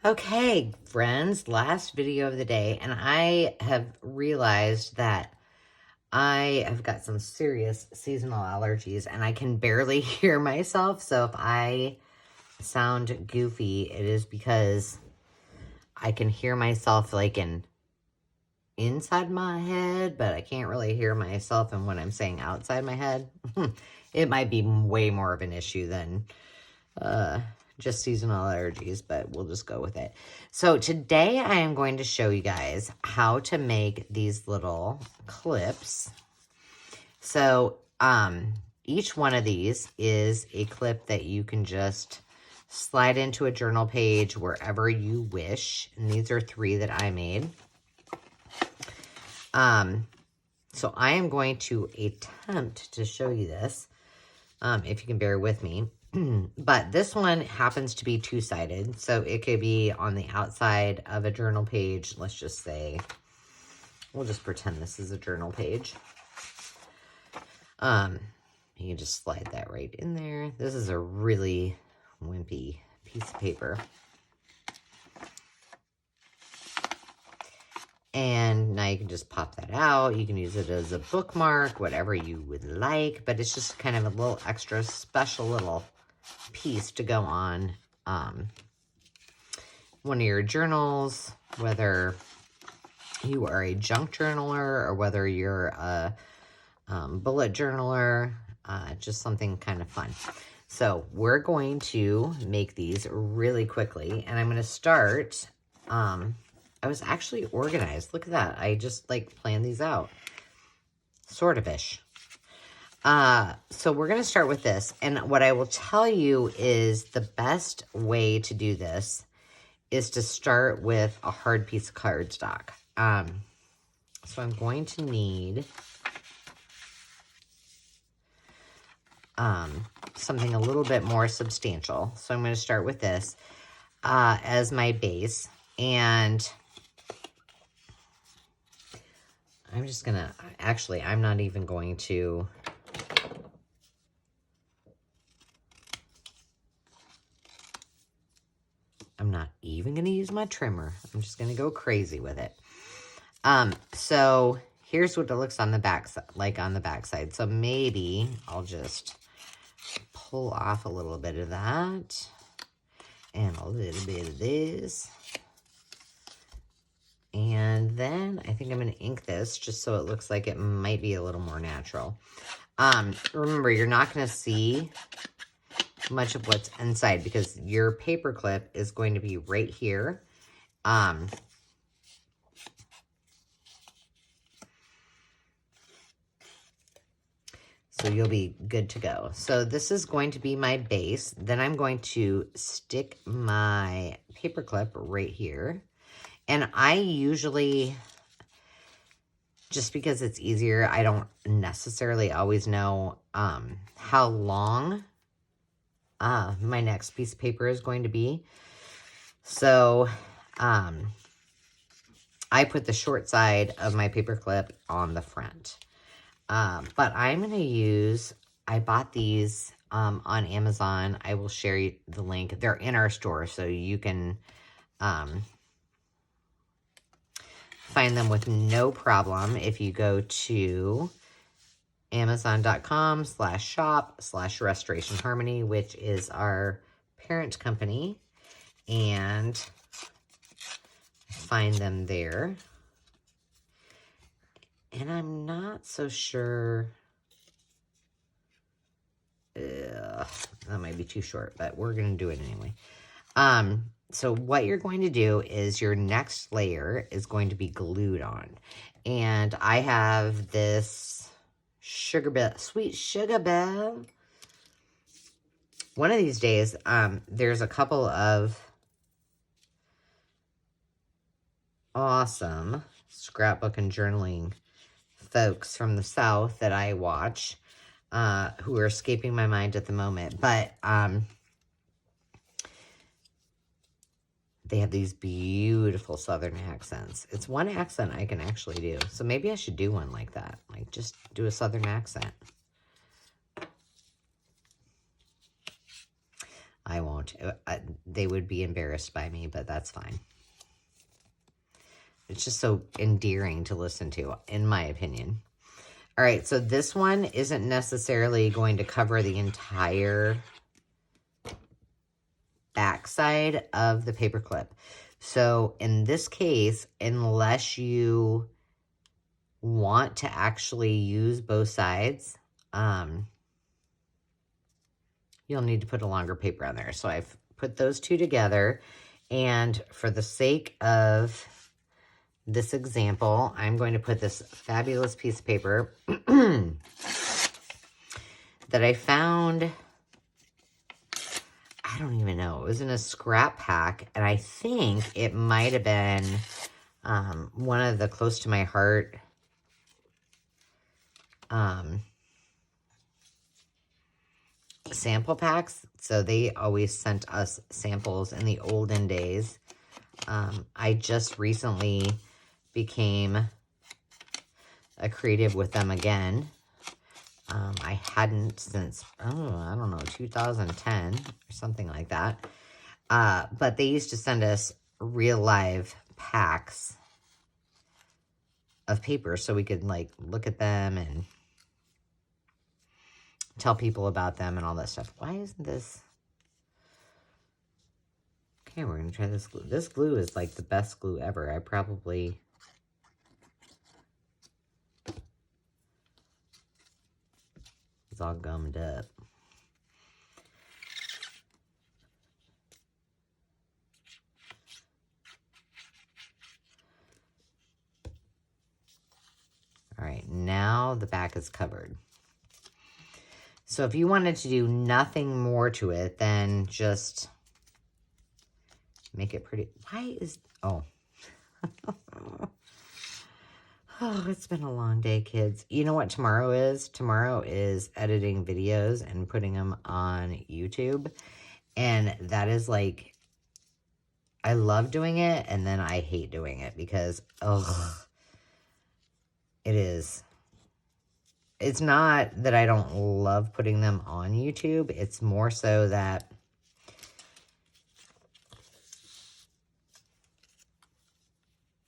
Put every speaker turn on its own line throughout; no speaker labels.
Okay, friends, last video of the day, and I have realized that I have got some serious seasonal allergies and I can barely hear myself. So if I sound goofy, it is because I can hear myself like inside my head, but I can't really hear myself and what I'm saying outside my head. It might be way more of an issue than just seasonal allergies, but we'll just go with it. So today I am going to show you guys how to make these little clips. So each one of these is a clip that you can just slide into a journal page wherever you wish. And these are 3 that I made. So I am going to attempt to show you this, if you can bear with me. But this one happens to be 2-sided, so it could be on the outside of a journal page. Let's just say, we'll just pretend this is a journal page. You can just slide that right in there. This is a really wimpy piece of paper. And now you can just pop that out. You can use it as a bookmark, whatever you would like, but it's just kind of a little extra special little piece to go on one of your journals, whether you are a junk journaler or whether you're a bullet journaler, just something kind of fun. So we're going to make these really quickly, and I'm going to start, I was actually organized. Look at that. I just planned these out, sort of-ish. So we're going to start with this. And what I will tell you is the best way to do this is to start with a hard piece of cardstock. So I'm going to need something a little bit more substantial. So I'm going to start with this as my base. And I'm just going to, actually, I'm not even going to... I'm not even going to use my trimmer. I'm just going to go crazy with it. So here's what it looks on the back, on the back side. So maybe I'll just pull off a little bit of that and a little bit of this. And then I think I'm going to ink this just so it looks like it might be a little more natural. Remember, you're not going to see much of what's inside because your paper clip is going to be right here. So you'll be good to go. So this is going to be my base. Then I'm going to stick my paper clip right here. And I usually, just because it's easier, I don't necessarily always know how long my next piece of paper is going to be. So I put the short side of my paper clip on the front. But I'm going to use, I bought these on Amazon. I will share the link. They're in our store, so you can find them with no problem if you go to amazon.com/shop/Restoration Harmony, which is our parent company, and find them there. And I'm not so sure. That might be too short, but we're going to do it anyway. So what you're going to do is your next layer is going to be glued on. And I have this sweet sugar bell. One of these days, there's a couple of awesome scrapbook and journaling folks from the South that I watch, who are escaping my mind at the moment, but they have these beautiful Southern accents. It's one accent I can actually do, so maybe I should do one like that, like just do a Southern accent. I won't won't. They would be embarrassed by me, but that's fine. It's just so endearing to listen to, in my opinion. All right, so this one isn't necessarily going to cover the entire backside of the paper clip. So in this case, unless you want to actually use both sides, you'll need to put a longer paper on there. So I've put those two together, and for the sake of this example, I'm going to put this fabulous piece of paper that I found, I don't even know, it was in a scrap pack, and I think it might have been one of the close to my heart sample packs. So they always sent us samples in the olden days. I just recently became a creative with them again. I hadn't since, I don't know, 2010 or something like that. But they used to send us real live packs of paper so we could like look at them and tell people about them and all that stuff. Why isn't this? Okay, we're going to try this glue. This glue is like the best glue ever. I probably... It's all gummed up. All right, now the back is covered. So if you wanted to do nothing more to it, then just make it pretty. Why is, oh. Oh, it's been a long day, kids. You know what tomorrow is? Tomorrow is editing videos and putting them on YouTube. And that is like, I love doing it, and then I hate doing it because, oh, it is. It's not that I don't love putting them on YouTube. It's more so that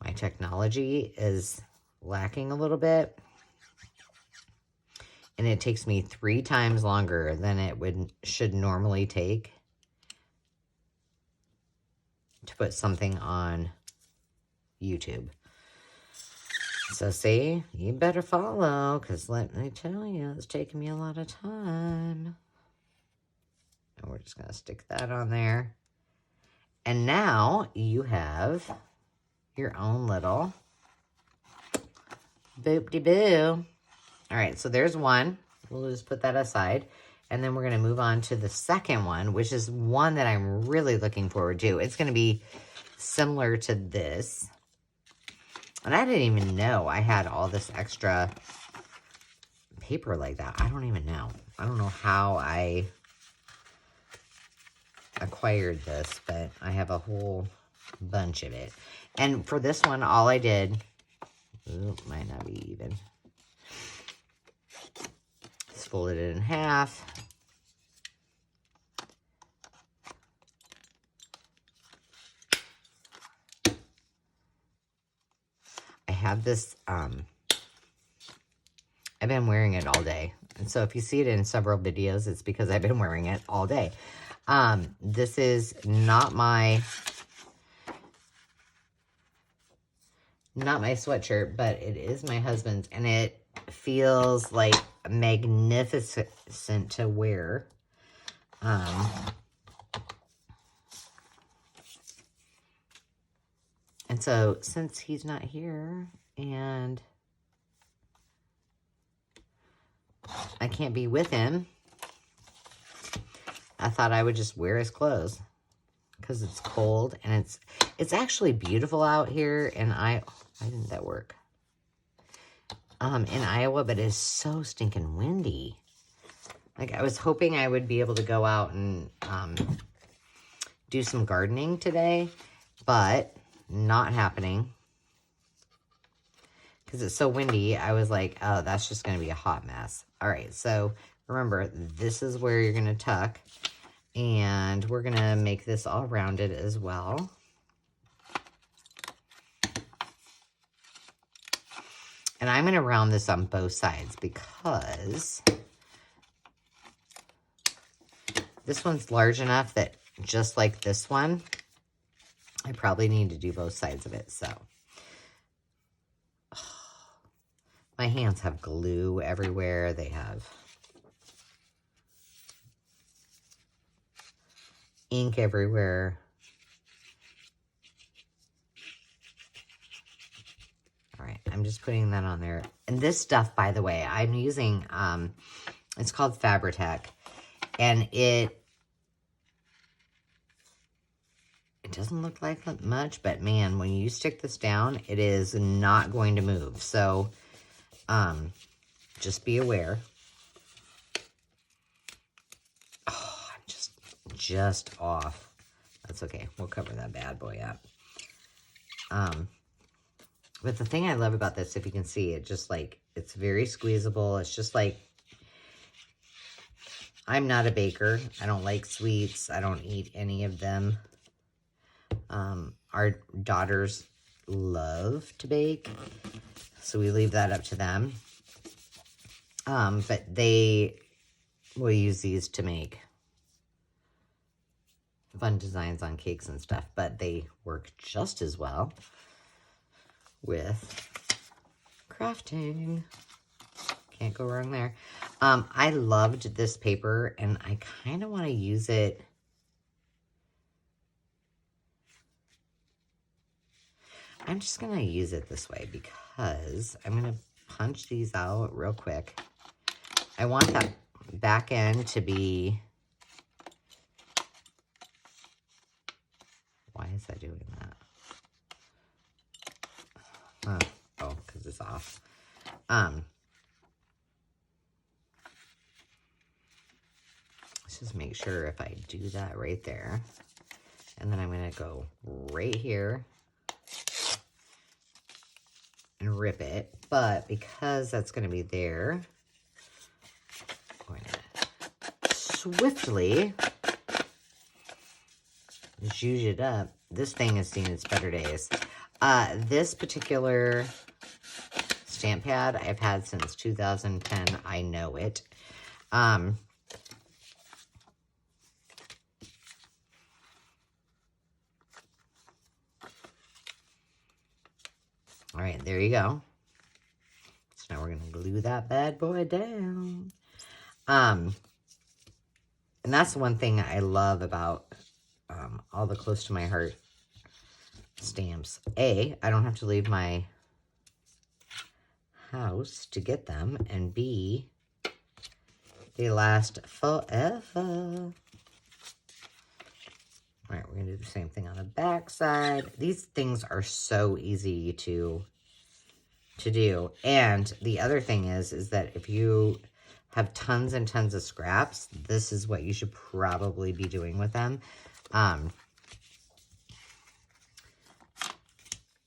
my technology is lacking a little bit. And it takes me 3 times longer than it should normally take to put something on YouTube. So see, you better follow, because let me tell you, it's taking me a lot of time. And we're just going to stick that on there. And now you have your own little boop-de-boo. All right, so there's one. We'll just put that aside. And then we're going to move on to the second one, which is one that I'm really looking forward to. It's going to be similar to this. And I didn't even know I had all this extra paper like that. I don't even know. I don't know how I acquired this, but I have a whole bunch of it. And for this one, all I did, might not be even, just folded it in half. I have this, I've been wearing it all day. And so if you see it in several videos, it's because I've been wearing it all day. This is not my sweatshirt, but it is my husband's, and it feels like magnificent to wear. And so since he's not here and I can't be with him, I thought I would just wear his clothes because it's cold, and it's actually beautiful out here in Iowa. Why didn't that work? In Iowa, but it's so stinking windy. Like, I was hoping I would be able to go out and do some gardening today, but not happening because it's so windy. I was like, oh, that's just going to be a hot mess. All right, so remember, this is where you're going to tuck, And we're going to make this all rounded as well. And I'm going to round this on both sides because this one's large enough that just like this one, I probably need to do both sides of it. So my hands have glue everywhere. They have ink everywhere. All right, I'm just putting that on there. And this stuff, by the way, I'm using, it's called Fabri-Tac. And it doesn't look like much, but man, when you stick this down, it is not going to move. So, just be aware. Oh, I'm just off. That's okay. We'll cover that bad boy up. But the thing I love about this, if you can see, it just like, it's very squeezable. It's just like, I'm not a baker. I don't like sweets. I don't eat any of them. Our daughters love to bake, so we leave that up to them. But they will use these to make fun designs on cakes and stuff, but they work just as well with crafting. Can't go wrong there. I loved this paper, and I kind of want to use it. I'm just going to use it this way because I'm going to punch these out real quick. I want that back end to be... Why is that doing that? Oh, because it's off. Let's just make sure if I do that right there. And then I'm going to go right here and rip it. But because that's going to be there, I'm going to swiftly zhuzh it up. This thing has seen its better days. This particular stamp pad I've had since 2010. I know it. All right, there you go. So now we're going to glue that bad boy down. And that's the one thing I love about all the close to my heart stamps. A, I don't have to leave my house to get them. And B, they last forever. All right, we're going to do the same thing on the back side. These things are so easy to do. And the other thing is that if you have tons and tons of scraps, this is what you should probably be doing with them.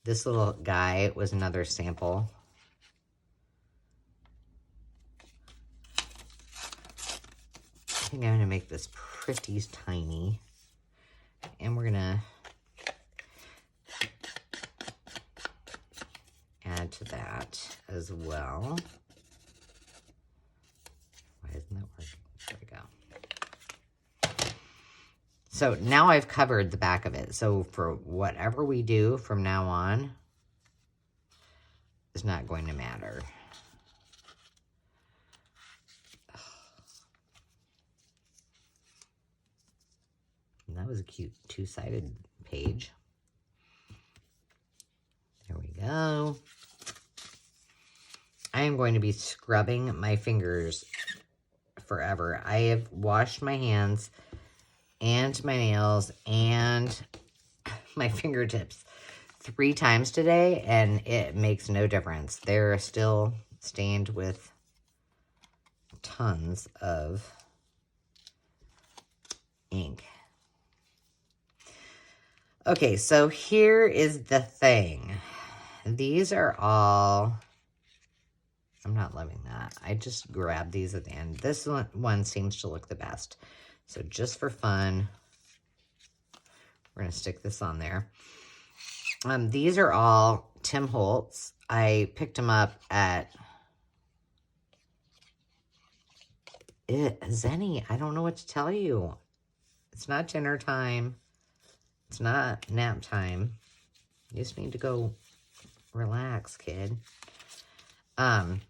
This little guy was another sample. I think I'm going to make this pretty tiny. And we're going to add to that as well. Why isn't that working? There we go. So now I've covered the back of it. So for whatever we do from now on, it's not going to matter. And that was a cute two-sided page. There we go. I am going to be scrubbing my fingers forever. I have washed my hands and my nails and my fingertips 3 times today, and it makes no difference. They're still stained with tons of ink. Okay, so here is the thing. These are all... I'm not loving that. I just grabbed these at the end. This one seems to look the best. So just for fun, we're going to stick this on there. These are all Tim Holtz. I picked them up at Zenny. I don't know what to tell you. It's not dinner time. It's not nap time. You just need to go relax, kid. And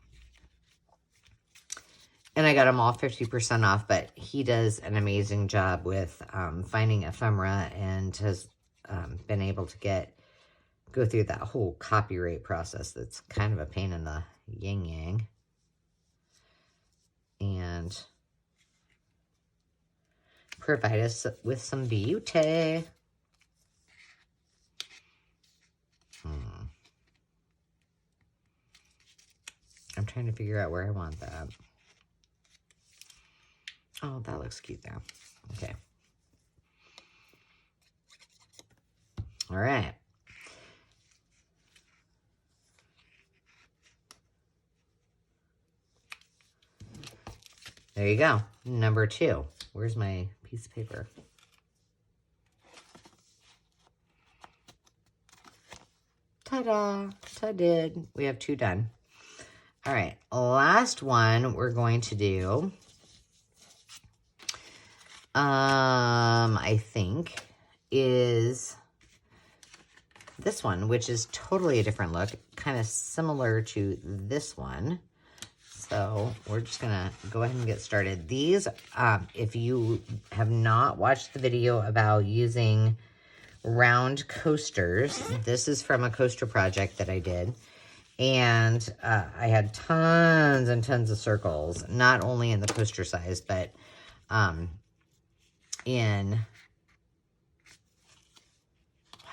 I got them all 50% off, but he does an amazing job with finding ephemera and has been able to go through that whole copyright process that's kind of a pain in the yin-yang. And provide us with some beauty. I'm trying to figure out where I want that. Oh, that looks cute there. Okay. All right. There you go. Number 2. Where's my piece of paper? Ta-da! Ta-did. We have 2 done. All right. Last one we're going to do, I think, is this one, which is totally a different look, kind of similar to this one. So we're just going to go ahead and get started. These, if you have not watched the video about using round coasters, this is from a coaster project that I did. And I had tons and tons of circles, not only in the coaster size, but I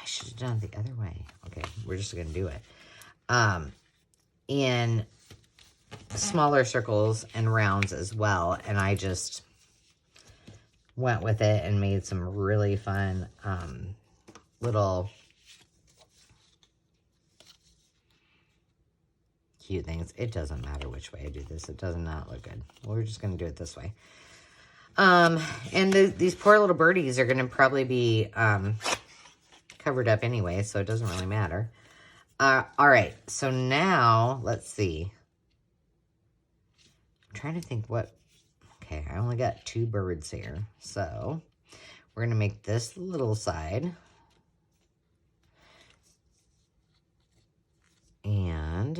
should have done it the other way. Okay, we're just going to do it. In smaller circles and rounds as well. And I just went with it and made some really fun little cute things. It doesn't matter which way I do this. It does not look good. We're just going to do it this way. And these poor little birdies are going to probably be covered up anyway, so it doesn't really matter. All right, so now let's see. I'm trying to think what. Okay, I only got 2 birds here, so we're going to make this little side. And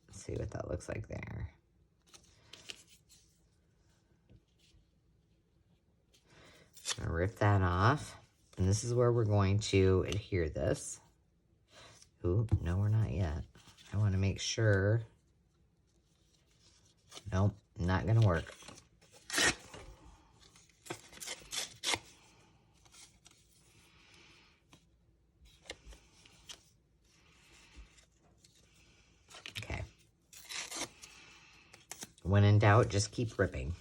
let's see what that looks like there. I'm going to rip that off. And this is where we're going to adhere this. Ooh, no, we're not yet. I want to make sure. Nope, not going to work. Okay. When in doubt, just keep ripping.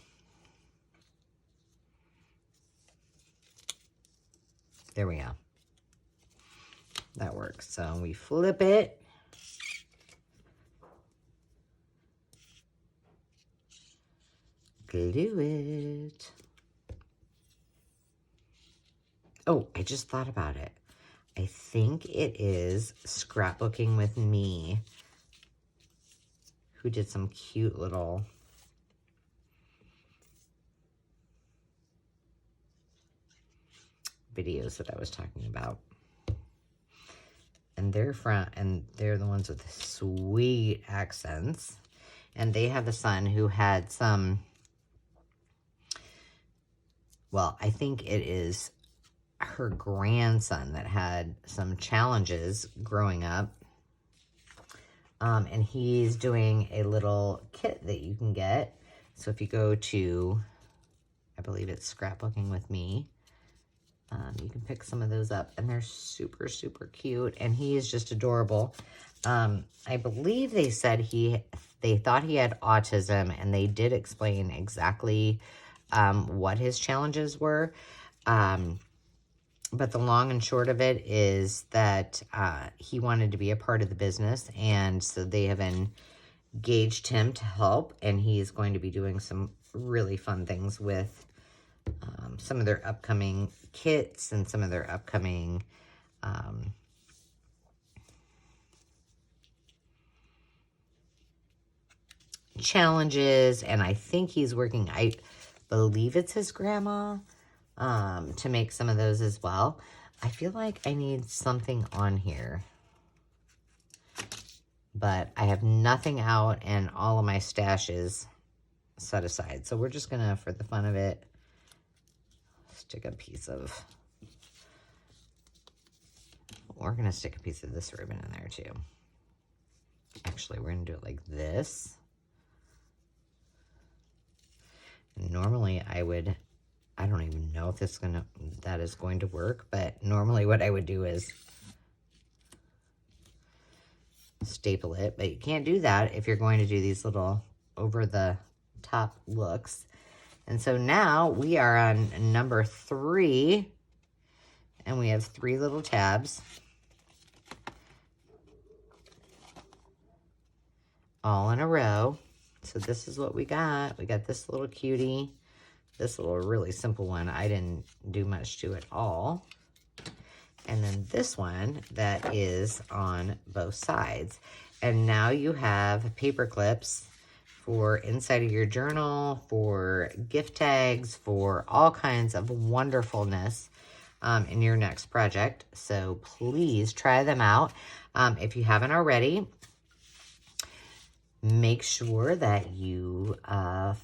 There we go. That works. So we flip it. Glue it. Oh, I just thought about it. I think it is Scrapbooking with Me who did some cute little videos that I was talking about. And they're the ones with the sweet accents. And they have a son who had some, well, I think it is her grandson that had some challenges growing up. And he's doing a little kit that you can get. So if you go to, I believe it's Scrapbooking with Me, you can pick some of those up, and they're super, super cute, and he is just adorable. I believe they said they thought he had autism, and they did explain exactly what his challenges were. But the long and short of it is that he wanted to be a part of the business, and so they have engaged him to help, and he's going to be doing some really fun things with some of their upcoming kits and some of their upcoming challenges. And I think he's working, I believe it's his grandma, to make some of those as well. I feel like I need something on here, but I have nothing out and all of my stashes set aside. So we're just gonna, for the fun of it, stick a piece of, we're gonna stick a piece of this ribbon in there too. Actually, we're gonna do it like this. Normally I would, I don't even know if that is going to work, but normally what I would do is staple it, but you can't do that if you're going to do these little over the top looks. And so now we are on number 3, and we have 3 little tabs, all in a row. So this is what we got. We got this little cutie, this little really simple one. I didn't do much to it all. And then this one that is on both sides. And now you have paper clips for inside of your journal, for gift tags, for all kinds of wonderfulness in your next project. So please try them out. If you haven't already, make sure that you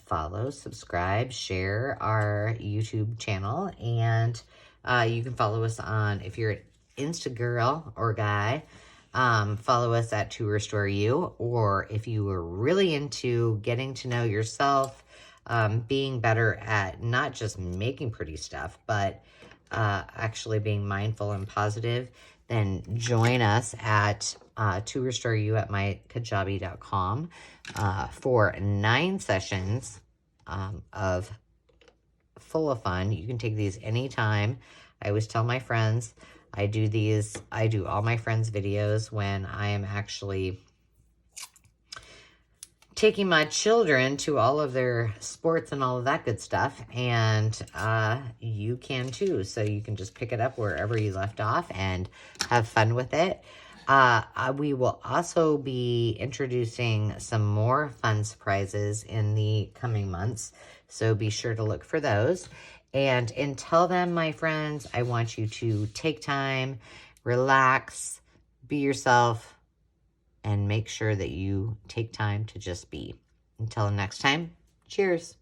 follow, subscribe, share our YouTube channel, and you can follow us on, if you're an Insta girl or guy, follow us at To Restore You. Or if you were really into getting to know yourself, being better at not just making pretty stuff, but actually being mindful and positive, then join us at To Restore You at mykajabi.com for 9 sessions of full of fun. You can take these anytime. I always tell my friends, I do all my friends' videos when I am actually taking my children to all of their sports and all of that good stuff. And you can too. So you can just pick it up wherever you left off and have fun with it. We will also be introducing some more fun surprises in the coming months. So be sure to look for those. And until then, my friends, I want you to take time, relax, be yourself, and make sure that you take time to just be. Until next time, cheers.